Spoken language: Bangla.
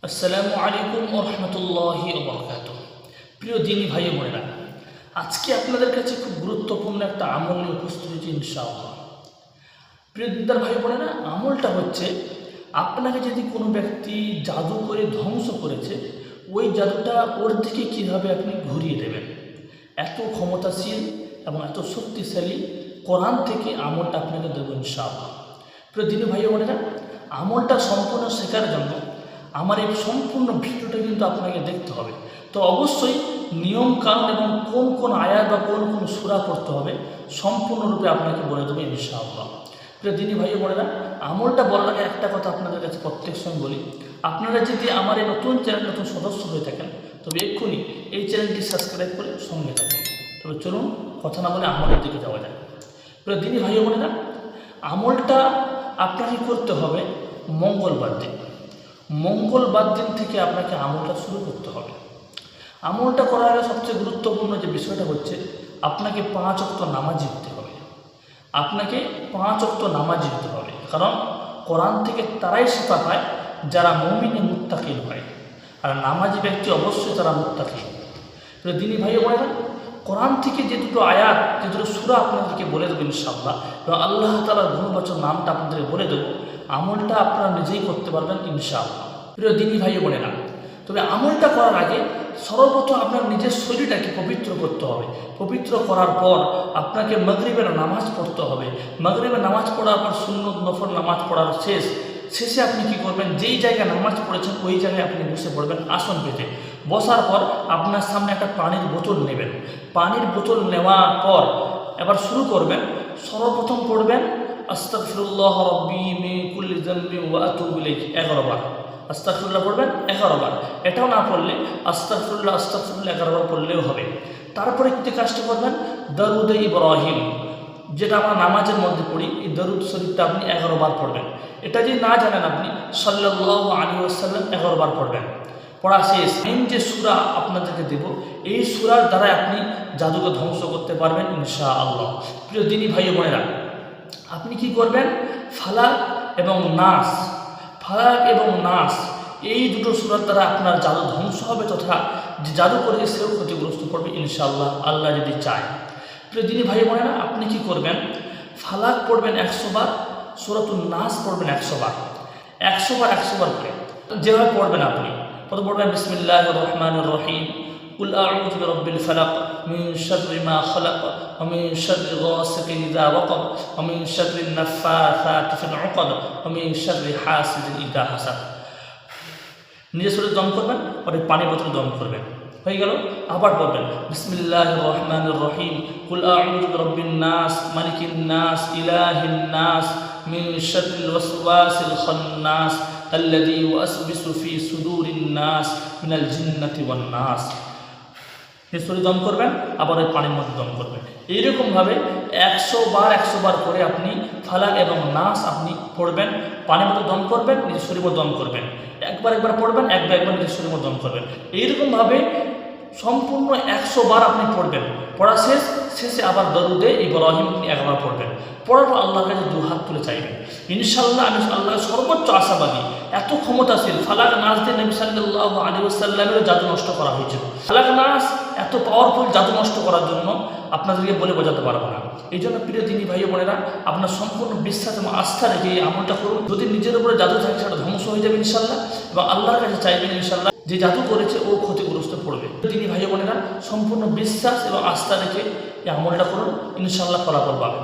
আসসালামু আলাইকুম ওয়া রাহমাতুল্লাহি ওয়া বারাকাতুহু। প্রিয় দিনী ভাই বোনেরা, আজকে আপনাদের কাছে খুব গুরুত্বপূর্ণ একটা আমল নিয়ে উপস্থিত হয়েছি ইনশাআল্লাহ। প্রিয় দিনদার ভাই বোনেরা, আমলটা হচ্ছে আপনাকে যদি কোনো ব্যক্তি জাদু করে ধ্বংস করেছে, ওই জাদুটা ওর দিকে কীভাবে আপনি ঘুরিয়ে দেবেন। এত ক্ষমতাশীল এবং এত শক্তিশালী কোরআন থেকে আমলটা আপনাকে দেবো ইনশাআল্লাহ। প্রিয় দিনী ভাই বোনেরা, আমলটা সম্পূর্ণ শেখার জন্য আমার এই সম্পূর্ণ ভিডিওটা কিন্তু আপনাকে দেখতে হবে। তো অবশ্যই নিয়ম কানুন এবং কোন কোন আয়াত বা কোন কোন সূরা পড়তে হবে সম্পূর্ণরূপে আপনাকে বলে দেবো ইনশাআল্লাহ। প্রিয় দিনী ভাই বোনেরা, আমলটা বলার আগে একটা কথা আপনাদের কাছে প্রত্যেক সময় বলি, আপনারা যদি আমার এই নতুন চ্যানেল নতুন সদস্য হয়ে থাকেন তবে এক্ষুনি এই চ্যানেলটি সাবস্ক্রাইব করে সঙ্গে থাকুন। তবে চলুন কথা না বলে আমলের দিকে যাওয়া যায়। প্রিয় দিনী ভাই বোনেরা, আমলটা আপনাকে করতে হবে মঙ্গলবার দিন। মঙ্গলবার দিন থেকে আপনাকে আমলটা শুরু করতে হবে। আমলটা করার আগে সবচেয়ে গুরুত্বপূর্ণ যে বিষয়টা হচ্ছে আপনাকে 5 ওয়াক্ত নামাজি হতে হবে। আপনাকে 5 ওয়াক্ত নামাজি হতে হবে, কারণ কোরআন থেকে তারাই শিক্ষা পায় যারা মুমিনে মুত্তাকিন হয়, আর নামাজি ব্যক্তি অবশ্যই তারা মুত্তাকিন। দিনী ভাই বোনেরা, কোরআন থেকে যে দুটো আয়াত যে দুটো সূরা আপনাদেরকে বলে দেবো ইনশাআল্লাহ, এবং আল্লাহ তাআলার গুণবাচক নামটা আপনাদেরকে বলে দেবো, আমলটা আপনারা নিজেই করতে পারবেন ইনশাআল্লাহ। প্রিয় দিনী ভাই বোনেরা, তবে আমলটা করার আগে সর্বপ্রথম আপনার নিজের শরীরটাকে পবিত্র করতে হবে। পবিত্র করার পর আপনাকে মাগরিবের নামাজ পড়তে হবে। মাগরিবের নামাজ পড়ার পর সুন্নত নফল নামাজ পড়ার শেষে আপনি কি করবেন, যেই জায়গায় নামাজ পড়েছেন ওই জায়গায় আপনি বসে পড়বেন আসন পেতে। বসার পর আপনার সামনে একটা পানির বোতল নেবেন। পানির বোতল নেওয়ার পর এবার শুরু করবেন। সর্বপ্রথম পড়বেন আস্তাগফিরুল্লাহ রাব্বি মিন কুল্লি যামবি ওয়া আতুবু ইলাইহি 11 বার। আস্তাগফিরুল্লাহ পড়বেন 11 বার। এটাও না পড়লে আস্তাগফিরুল্লাহ 11 বার পড়লেও হবে। তারপরে কি কাজটা করবেন, দরুদে ইব্রাহিম, যেটা আমরা নামাজের মধ্যে পড়ি, এই দরুদ শরীফটা আপনি 11 বার পড়বেন। এটা যদি না জানেন আপনি সাল্লাল্লাহু আলাইহি ওয়াসাল্লাম 11 বার পড়বেন। পড়া শেষ যে সূরা আপনাদেরকে দেব, এই সূরার দ্বারা আপনি জাদুকে ধ্বংস করতে পারবেন ইনশাআল্লাহ। প্রিয় দিনী ভাই বোনেরা, আপনি কি করবেন, ফালাক এবং নাস এই দুটো সূরার দ্বারা আপনার জাদু ধ্বংস হবে, তথা যে জাদু করে সেও ক্ষতিগ্রস্ত করবে ইনশাআল্লাহ, আল্লাহ যদি চায়। প্রিয় দিনী ভাই বোনেরা, আপনি কি করবেন, ফালাক পড়বেন 100 বার, সূরাতুন নাস পড়বেন 100 বার। 100 বার করে যেভাবে পড়বেন আপনি প্রথম পড়বেন বিসমিল্লাহির রহমানির রহিম, কুল আউযু বিরাব্বিল ফালাক মিন শাররি মা খালাক ওয়া মিন শাররি গাসিকিন ইযা ওয়াকাব ওয়া মিন শাররিন নাফাসাতি ফিল উকাদ ওয়া মিন শাররি হাসিদিন ইযা হাসাদ। নিজের শরীরে দম করবেন, পরে পানি বোতলে দম করবেন। হয়ে গেল। আবার বলবেন বিসমিল্লাহির রহমানির রহিম, কুল আউযু বিরাব্বিন নাস মালিকিন নাস ইলাহিন নাস মিন শাররিল ওয়াসওয়াসিল খান্নাস আল্লাযী ইউওয়াসবিসু ফি সুদুরিন নাস মিনাল জিন্নাতি ওয়ান নাস। শরীরে দম করবেন, আবার ওই পানির মধ্যে দম করবেন। এইরকমভাবে 100 বার করে আপনি ফালাক এবং নাস আপনি পড়বেন, পানির মধ্যে দম করবেন, নিজের শরীরে দম করবেন। একবার পড়বেন, একবার নিজের শরীরে দম করবেন। এইরকমভাবে সম্পূর্ণ 100 বার আপনি পড়বেন। পড়া শেষে আবার দরুদে ইব্রাহিম আপনি 1 বার পড়বেন। পড়ার পর আল্লাহর কাছে 2 হাত তুলে চাইবেন। ইনশাআল্লাহ আমি আল্লাহর সর্বোচ্চ আশাবাদী, এত ক্ষমতাশীল ফালাক নাস দিয়ে নবী সাল্লাল্লাহু আলাইহি ওয়াসাল্লামের জাদু নষ্ট করা হয়েছে। ফালাক নাস এত পাওয়ারফুল, জাদু নষ্ট করার জন্য আপনাদেরকে বলে বোঝাতে পারবো না। এই জন্য প্রিয় দিনী ভাই বোনেরা, আপনার সম্পূর্ণ বিশ্বাস এবং আস্থা রেখে এই আমলটা করুন। যদি নিজের উপরে জাদু থাকে সেটা ধ্বংস হয়ে যাবে ইনশাআল্লাহ, এবং আল্লাহর কাছে চাইবেন ইনশাআল্লাহ যে জাদু করেছে ও ক্ষতিগ্রস্ত পড়বে। দিনী ভাই বোনেরা, সম্পূর্ণ বিশ্বাস এবং আস্থা রেখে এই আমলটা করুন, ইনশাআল্লাহ ফলাফল পাবেন।